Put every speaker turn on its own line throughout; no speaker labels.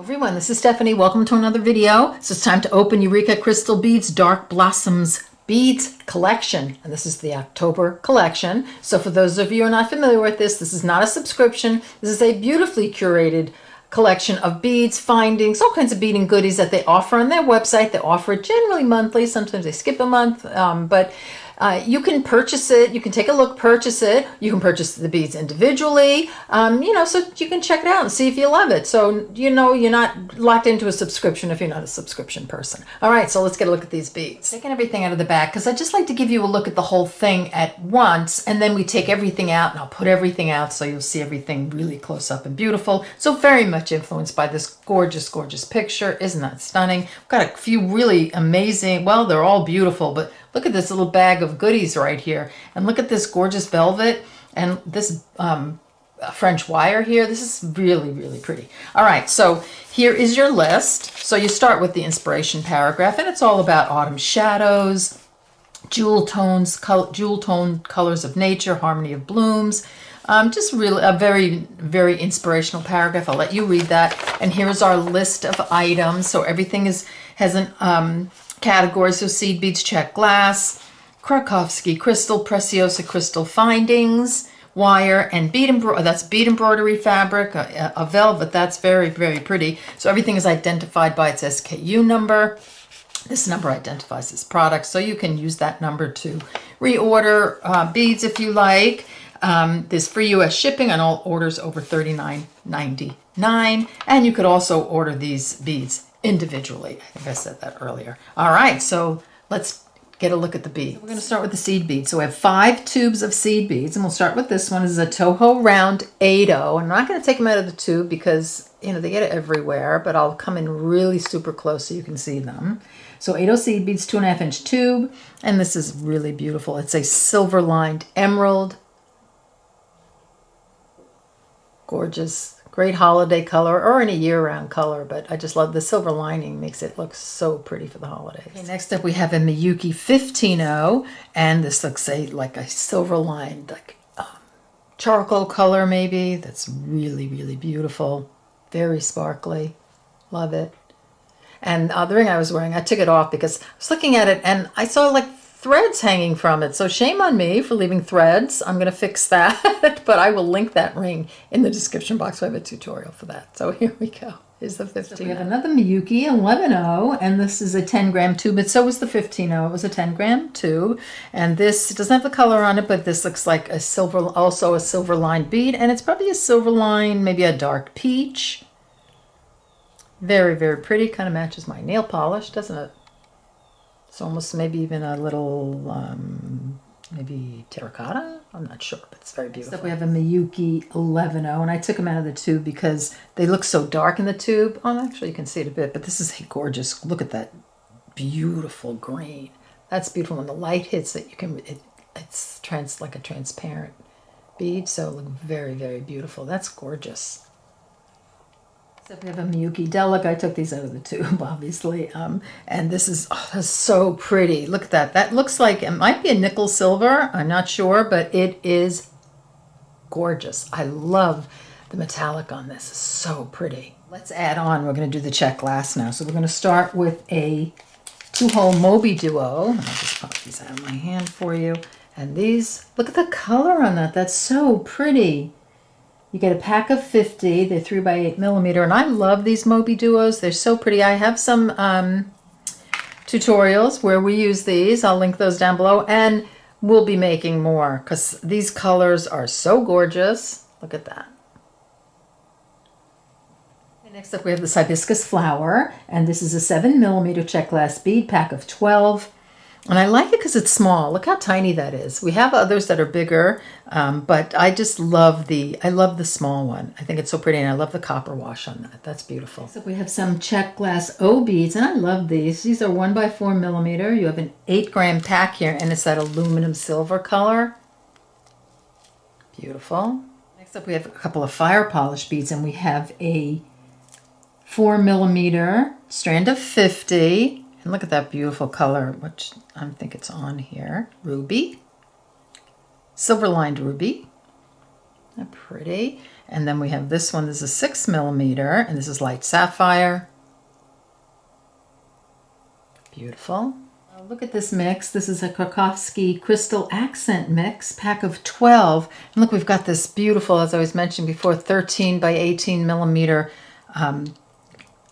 Everyone, this is Stephanie. Welcome to another video. So it's time to open Eureka Crystal Beads Dark Blossoms Beads Collection. And this is the October collection. So for those of you who are not familiar with this is not a subscription. This is a beautifully curated collection of beads, findings, all kinds of beading goodies that they offer on their website. They offer it generally monthly. Sometimes they skip a month, but you can purchase it. You can take a look, purchase it. You can purchase the beads individually, so you can check it out and see if you love it. So, you're not locked into a subscription if you're not a subscription person. All right, so let's get a look at these beads. Taking everything out of the bag because I just like to give you a look at the whole thing at once, and then we take everything out and I'll put everything out so you'll see everything really close up and beautiful. So very much influenced by this gorgeous, gorgeous picture. Isn't that stunning? We've got a few really amazing, well, they're all beautiful, but look at this little bag of goodies right here. And look at this gorgeous velvet and this French wire here. This is really, really pretty. All right, so here is your list. So you start with the inspiration paragraph, and it's all about autumn shadows, jewel tone colors of nature, harmony of blooms. Just really a very, very inspirational paragraph. I'll let you read that. And here's our list of items. So everything has an categories, so seed beads, Czech glass, Krakowski crystal, Preciosa crystal findings, wire, and bead embroidery fabric, a velvet. That's very, very pretty. So everything is identified by its SKU number. This number identifies this product, so you can use that number to reorder beads if you like. There's free U.S. shipping on all orders over $39.99, and you could also order these beads individually. I think I said that earlier. All right, so let's get a look at the beads. We're going to start with the seed beads. So we have 5 tubes of seed beads, and we'll start with this one. This is a Toho Round 8-0. I'm not going to take them out of the tube because, they get it everywhere, but I'll come in really super close so you can see them. So 8-0 seed beads, 2.5-inch tube, and this is really beautiful. It's a silver-lined emerald. Gorgeous. Great holiday color or any year-round color, but I just love the silver lining. Makes it look so pretty for the holidays. Okay, next up we have a Miyuki 15-0, and this looks like a silver-lined, charcoal color maybe. That's really, really beautiful. Very sparkly. Love it. And the ring I was wearing, I took it off because I was looking at it and I saw threads hanging from it. So shame on me for leaving threads. I'm going to fix that, but I will link that ring in the description box. I have a tutorial for that. So here we go. Here's the 15. So we have another Miyuki 11-0, and this is a 10-gram tube, but so was the 15-0. It was a 10-gram tube, and this doesn't have the color on it, but this looks like also a silver lined bead, and it's probably a silver line, maybe a dark peach. Very, very pretty. Kind of matches my nail polish, doesn't it? It's almost maybe even a little, maybe terracotta? I'm not sure, but it's very beautiful. Next up we have a Miyuki 11-0, and I took them out of the tube because they look so dark in the tube. Oh, actually you can see it a bit, but this is a gorgeous, look at that beautiful green. That's beautiful. When the light hits it, it's like a transparent bead, so it looks very, very beautiful. That's gorgeous. So we have a Miyuki Delic. I took these out of the tube, obviously. And this is so pretty. Look at that. That looks like it might be a nickel silver. I'm not sure, but it is gorgeous. I love the metallic on this. It's so pretty. Let's add on. We're going to do the Czech glass now. So we're going to start with a 2-hole Moby Duo. I'll just pop these out of my hand for you. And these, look at the color on that. That's so pretty. You get a pack of 50. They're 3x8mm, and I love these Moby Duos. They're so pretty. I have some tutorials where we use these. I'll link those down below, and we'll be making more because these colors are so gorgeous. Look at that. Okay, next up we have this hibiscus flower, and this is a 7mm Czech glass bead, pack of 12. And I like it because it's small. Look how tiny that is. We have others that are bigger, but I just love the small one. I think it's so pretty, and I love the copper wash on that. That's beautiful. So we have some Czech glass O beads, and I love these. These are 1x4mm. You have an 8-gram pack here, and it's that aluminum silver color. Beautiful. Next up we have a couple of fire polish beads, and we have a 4mm strand of 50. And look at that beautiful color, which I think it's on here. Ruby. Silver-lined ruby. Pretty. And then we have this one. This is 6mm, and this is light sapphire. Beautiful. Look at this mix. This is a Krakowski Crystal Accent Mix, pack of 12. And look, we've got this beautiful, as I was mentioning before, 13 by 18mm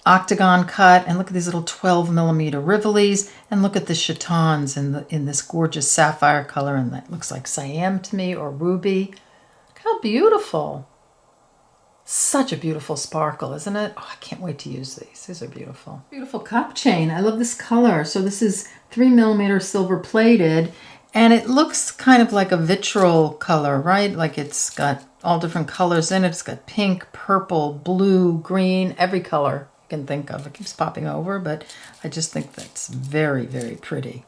octagon cut. And look at these little 12mm rivolis. And look at the chatons in this gorgeous sapphire color. And that looks like cyan to me, or ruby. Look how beautiful. Such a beautiful sparkle, isn't it? Oh, I can't wait to use these. These are beautiful. Beautiful cup chain. I love this color. So this is 3mm silver plated, and it looks kind of like a vitriol color, right? Like it's got all different colors in it. It's got pink, purple, blue, green, every color you can think of. It keeps popping over, but I just think that's very, very pretty.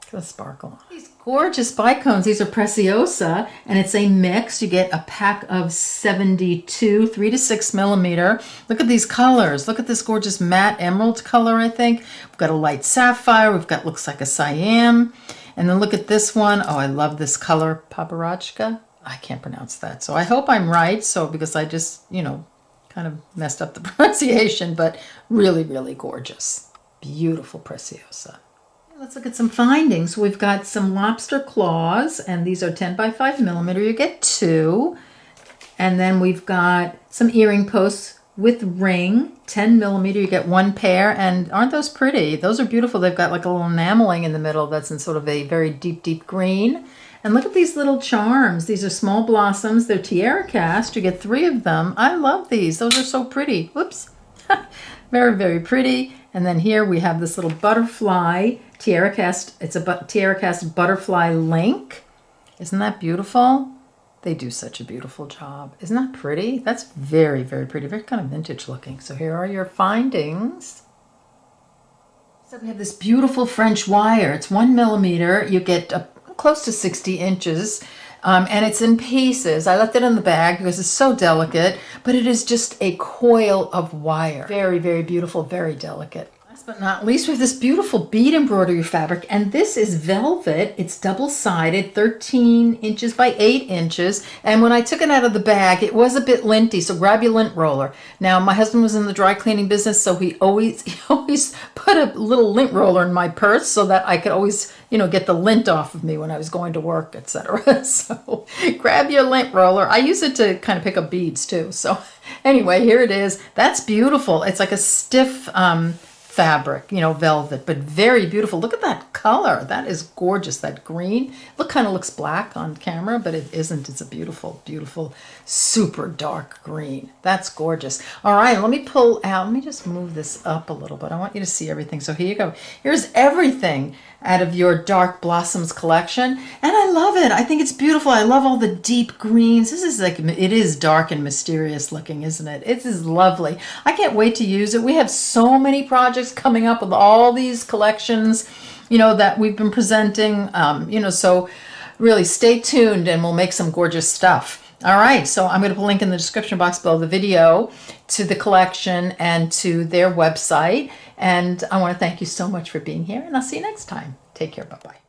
Look at the sparkle. These gorgeous bicones, these are Preciosa, and it's a mix. You get a pack of 72, 3 to 6mm. Look at these colors. Look at this gorgeous matte emerald color, I think. We've got a light sapphire. We've got, looks like a cyan. And then look at this one. Oh, I love this color, Paparachka. I can't pronounce that. So I hope I'm right. So because I just, you know, kind of messed up the pronunciation, but really, really gorgeous. Beautiful Preciosa. Let's look at some findings. We've got some lobster claws, and these are 10 by 5mm. You get 2. And then we've got some earring posts with ring, 10mm. You get 1 pair. And aren't those pretty? Those are beautiful. They've got like a little enameling in the middle that's in sort of a very deep, deep green. And look at these little charms. These are small blossoms. They're tiara cast. You get 3 of them. I love these. Those are so pretty. Whoops. Very, very pretty. And then here we have this little butterfly tiara cast. It's a tiara cast butterfly link. Isn't that beautiful? They do such a beautiful job. Isn't that pretty? That's very, very pretty. Very kind of vintage looking. So here are your findings. So we have this beautiful French wire. It's 1mm. You get close to 60 inches. And it's in pieces. I left it in the bag because it's so delicate, but it is just a coil of wire. Very, very beautiful, very delicate. Last but not least, we have this beautiful bead embroidery fabric, and this is velvet. It's double-sided, 13 inches by 8 inches, and when I took it out of the bag, it was a bit linty, so grab your lint roller. Now, my husband was in the dry cleaning business, so he always put a little lint roller in my purse so that I could always, you know, get the lint off of me when I was going to work, etc. So grab your lint roller. I use it to kind of pick up beads too. So anyway, here it is. That's beautiful. It's like a stiff fabric, you know, velvet, but very beautiful. Look at that color. That is gorgeous. That green. Look, kind of looks black on camera, but it isn't. It's a beautiful, beautiful, super dark green. That's gorgeous. All right, let me pull out. Let me just move this up a little bit. I want you to see everything. So here you go. Here's everything out of your Dark Blossoms collection, and I love it. I think it's beautiful. I love all the deep greens. This is like, it is dark and mysterious looking, isn't it? It is lovely. I can't wait to use it. We have so many projects coming up with all these collections, you know, that we've been presenting, you know, so really stay tuned and we'll make some gorgeous stuff. All right, so I'm going to put a link in the description box below the video to the collection and to their website. And I want to thank you so much for being here, and I'll see you next time. Take care. Bye-bye.